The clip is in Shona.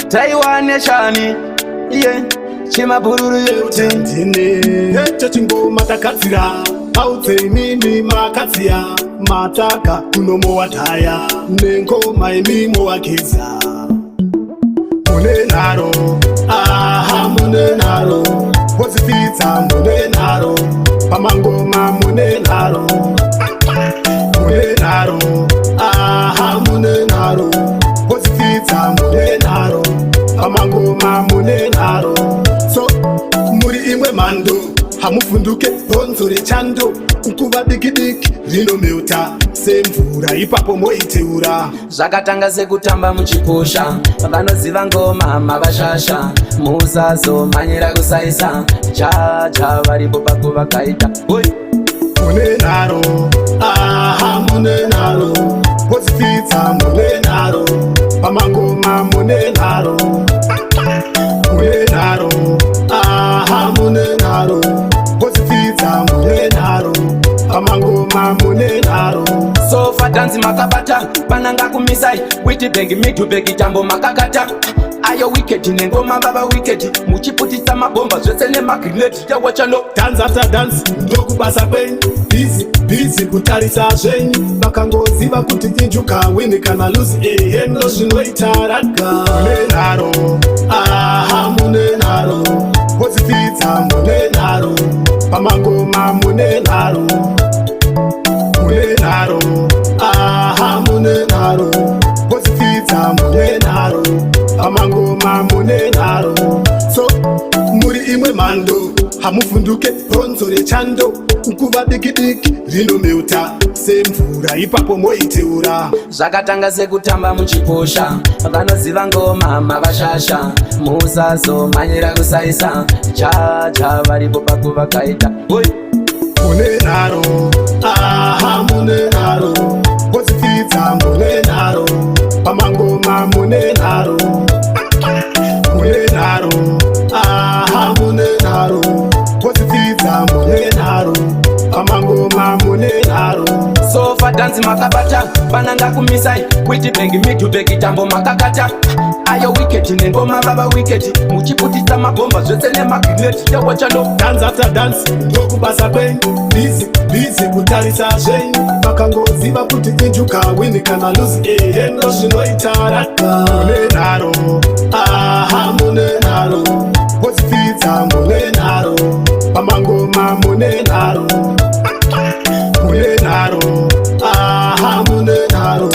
Taiwan neshani yeah chimabhururu yote ndine echo chingoma takatsira autsenini makatsiya mataka kunomowadhaya nengoma imimo wageza mune naro aha mune naro pozifitsa mune naro pamangoma mune naro mune naro aha mune naro pozifitsa mune naro pamangoma mune naro so muri imwe mhando hamufunduke bhonzo rechando nguva diki rinomeuta semvura ipapo moiteura zvakatanga sekutamba muchikosha vanoziva ngoma mavashasha musazomhanyira kusaisa jaja varipo pakuvakaita mune naro aha mune naro pozifitsa mune naro pamangoma mune naro mune naro aha mune naro pozifitsa mune naro pamangoma mune naro sofa tanzi makabata pananga kumisai witibhengi midhubhegi tambo makakata ayo wiketi nengoma vava wiketi muchiputisa mabomba zvese nemagrineti tewachano dance after dance ndokubasa kwenyu bizi kutarisa zvenyu vakangoziva kuti injuka wini kana luzi endo zvinoitaraka mune naro aha mune naro pozifitsa mune naro pamangoma mune naro mune naro aha mune naro pozifitsa mune naro pamangoma mune naro so muri imwe mhando hamufunduke bhonzo rechando nguva diki rinomeuta semvura ipapo moiteura zvakatanga sekutamba muchikosha vanoziva ngoma mavashasha musazomhanyira kusaisa jaja varipo pakuvakaita mune naro aha mune naro pozifitsa mune naro pamangoma mune naro mune naro aha mune naro pozifitsa mune naro pamangoma mune naro sofa tanzi makabata pananga kumisai witibhengi midhubhegi tambo makakata ayo wiketi nengoma vava wiketi muchiputisa mabomba zvese nemagrineti tewachano dance after dance ndokubasa kwenyu bizi kutarisa zvenyu vakangoziva kuti injuka wini kana luzi endo zvinoitaraka mune naro aha mune naro pozifitsa mune naro pamangoma mune naro mune naro aha mune naro